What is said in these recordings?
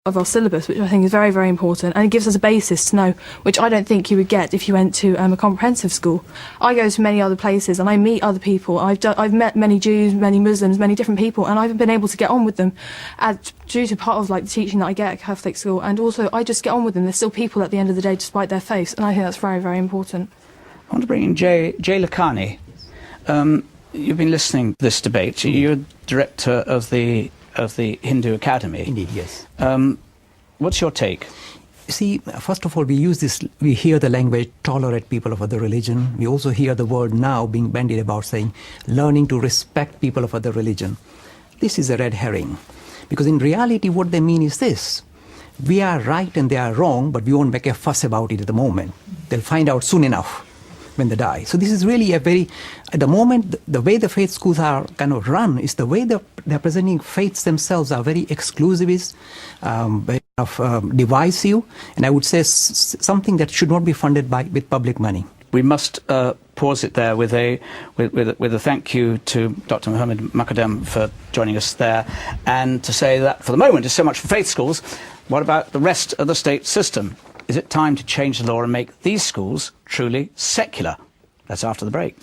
of our syllabus, which I think is very, very important, and it gives us a basis to know, which I don't think you would get if you went to a comprehensive school. I go to many other places and I meet other people. I've met many Jews, many Muslims, many different people, and I've been able to get on with them due to part of like the teaching that I get at Catholic school, and also I just get on with them. They're still people at the end of the day, despite their faiths, and I think that's very, very important. I want to bring in Jay Lakhani. You've been listening to this debate. You're director of the Hindu Academy. Indeed, yes. What's your take? See, first of all, we hear the language tolerate people of other religion. We also hear the word now being bandied about saying learning to respect people of other religion. This is a red herring, because in reality what they mean is this: we are right and they are wrong, but we won't make a fuss about it at the moment. They'll find out soon enough when they die. So this is really at the moment, the way the faith schools are kind of run is the way they're presenting faiths themselves are very exclusivist, very divisive, and I would say something that should not be funded with public money. We must pause it there with a thank you to Dr. Mohammed Makadam for joining us there, and to say that for the moment is so much for faith schools. What about the rest of the state system? Is it time to change the law and make these schools truly secular? That's after the break.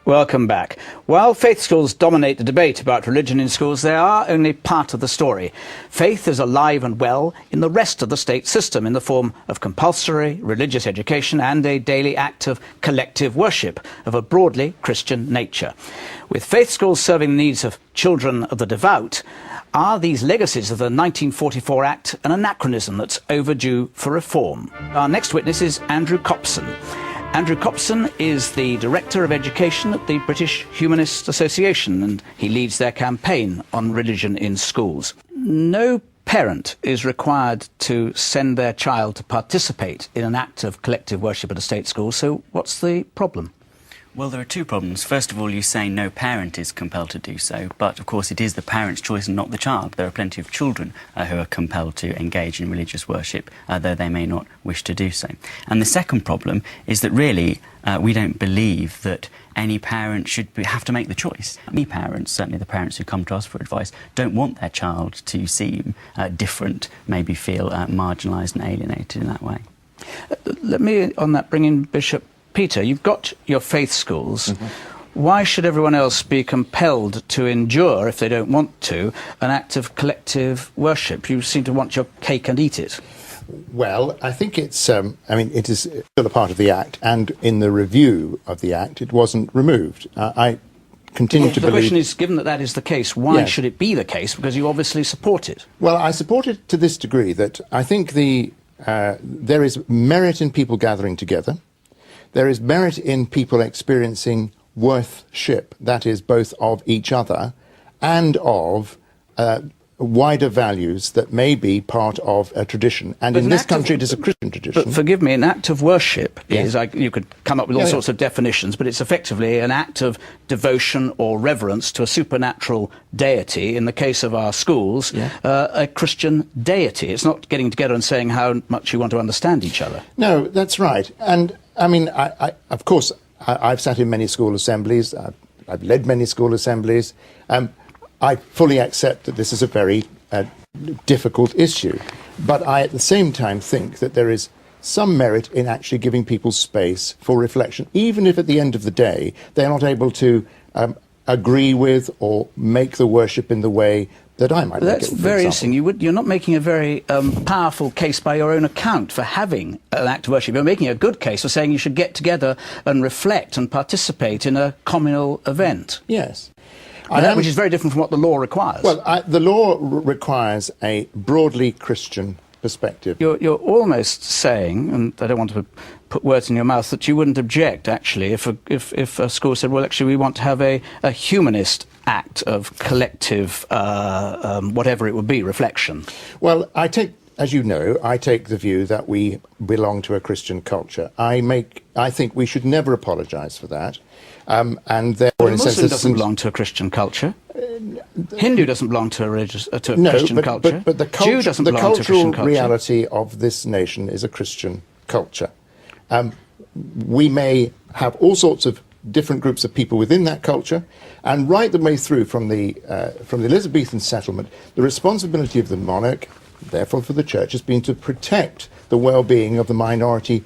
Welcome back. While faith schools dominate the debate about religion in schools, they are only part of the story. Faith is alive and well in the rest of the state system in the form of compulsory religious education and a daily act of collective worship of a broadly Christian nature. With faith schools serving the needs of children of the devout, are these legacies of the 1944 Act an anachronism that's overdue for reform? Our next witness is Andrew Copson. Andrew Copson is the Director of Education at the British Humanist Association, and he leads their campaign on religion in schools. No parent is required to send their child to participate in an act of collective worship at a state school, so what's the problem? Well, there are two problems. First of all, you say no parent is compelled to do so, but of course it is the parent's choice and not the child. There are plenty of children who are compelled to engage in religious worship, though they may not wish to do so. And the second problem is that really we don't believe that any parent should have to make the choice. Many parents, certainly the parents who come to us for advice, don't want their child to seem different, maybe feel marginalised and alienated in that way. Let me, on that, bring in Bishop Peter. You've got your faith schools. Why should everyone else be compelled to endure, if they don't want to, an act of collective worship? You seem to want your cake and eat it. Well, I think it's, I mean, it is still a part of the Act, and in the review of the Act, it wasn't removed. I continue to believe... The question is, given that that is the case, why should it be the case? Because you obviously support it. Well, I support it to this degree, that I think there is merit in people gathering together. There is merit in people experiencing worthship, that is, both of each other and of wider values that may be part of a tradition. And But in an this act of- country, it is a Christian tradition. But forgive me, an act of worship Yes. is, you could come up with all Yeah, sorts yeah. of definitions, but it's effectively an act of devotion or reverence to a supernatural deity. In the case of our schools, Yeah. A Christian deity. It's not getting together and saying how much you want to understand each other. No, that's right. And, I mean, of course, I've sat in many school assemblies. I've led many school assemblies. I fully accept that this is a very difficult issue. But I, at the same time, think that there is some merit in actually giving people space for reflection, even if at the end of the day they're not able to agree with or make the worship in the way that I might make That's it, for very example. interesting. You're not making a very powerful case by your own account for having an act of worship. You're making a good case for saying you should get together and reflect and participate in a communal event. Yes. Which is very different from what the law requires. Well, the law requires a broadly Christian perspective. You're almost saying, and I don't want to put words in your mouth, that you wouldn't object, actually, if a school said, well, actually, we want to have a humanist act of collective, whatever it would be, reflection. Well, as you know, I take the view that we belong to a Christian culture. I think we should never apologise for that. And therefore, in a sense, Muslim doesn't belong to a Christian culture. Hindu doesn't belong to a Christian culture. But the Jew doesn't belong to a cultural Christian culture. reality of this nation is a Christian culture. We may have all sorts of different groups of people within that culture, and right the way through from the Elizabethan settlement, the responsibility of the monarch, therefore for the church, has been to protect the well-being of the minority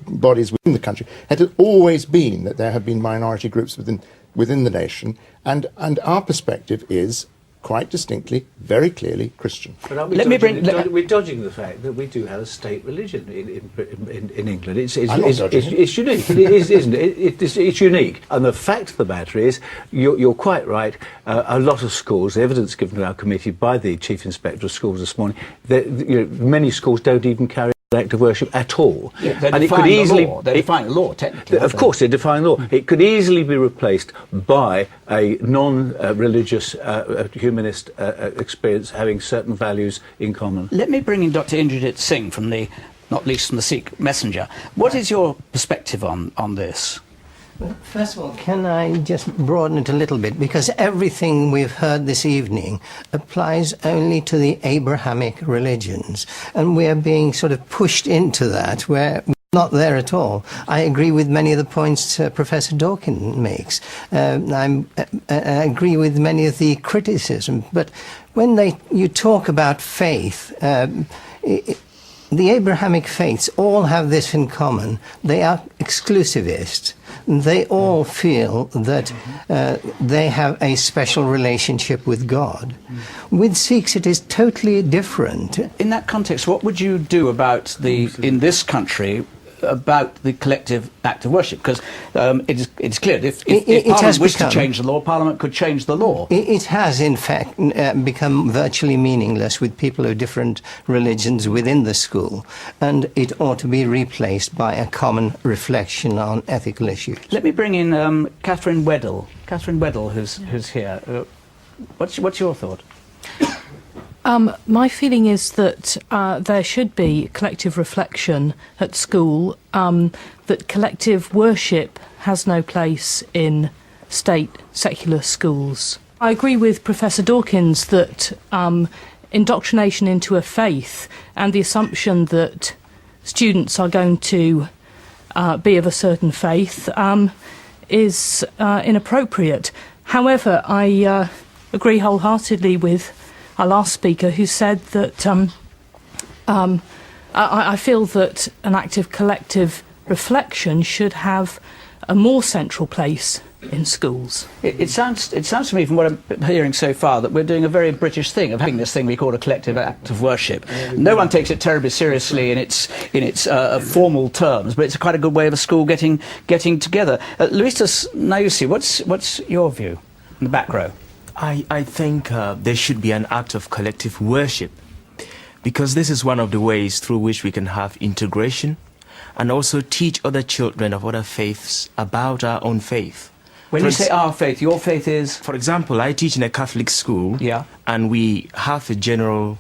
bodies within the country. It has always been that there have been minority groups within the nation, and our perspective is quite distinctly, very clearly Christian. But aren't we we're dodging the fact that we do have a state religion in England. It's unique. It is, isn't it? It's unique. And the fact of the matter is, you're quite right. A lot of schools, the evidence given to our committee by the Chief Inspector of Schools this morning, many schools don't even carry an act of worship at all. Yeah, and it could easily they define the law technically. Of course, they define law. It could easily be replaced by a non-religious, humanist experience having certain values in common. Let me bring in Dr. Indrajit Singh from not least from the Sikh Messenger. What is your perspective on this? Well, first of all, can I just broaden it a little bit? Because everything we've heard this evening applies only to the Abrahamic religions. And we're being sort of pushed into that, where we're not there at all. I agree with many of the points Professor Dawkins makes. I agree with many of the criticism. But when you talk about faith, the Abrahamic faiths all have this in common. They are exclusivist. They all feel that they have a special relationship with God. With Sikhs, it is totally different. In that context, what would you do in this country, about the collective act of worship? Because it's clear that if Parliament wished to change the law, Parliament could change the law. It has, in fact, become virtually meaningless with people of different religions within the school, and it ought to be replaced by a common reflection on ethical issues. Let me bring in Catherine Weddell. Catherine Weddell, who's here. What's your thought? My feeling is that there should be collective reflection at school, that collective worship has no place in state secular schools. I agree with Professor Dawkins that indoctrination into a faith and the assumption that students are going to be of a certain faith is inappropriate. However, I agree wholeheartedly with our last speaker, who said that I feel that an active collective reflection should have a more central place in schools. It sounds to me, from what I'm hearing so far, that we're doing a very British thing of having this thing we call a collective act of worship. No one takes it terribly seriously in its formal terms, but it's quite a good way of a school getting together. Luis Nayusi, what's your view in the back row? I think there should be an act of collective worship, because this is one of the ways through which we can have integration and also teach other children of other faiths about our own faith. When you say our faith, your faith is? For example, I teach in a Catholic school. Yeah. And we have a general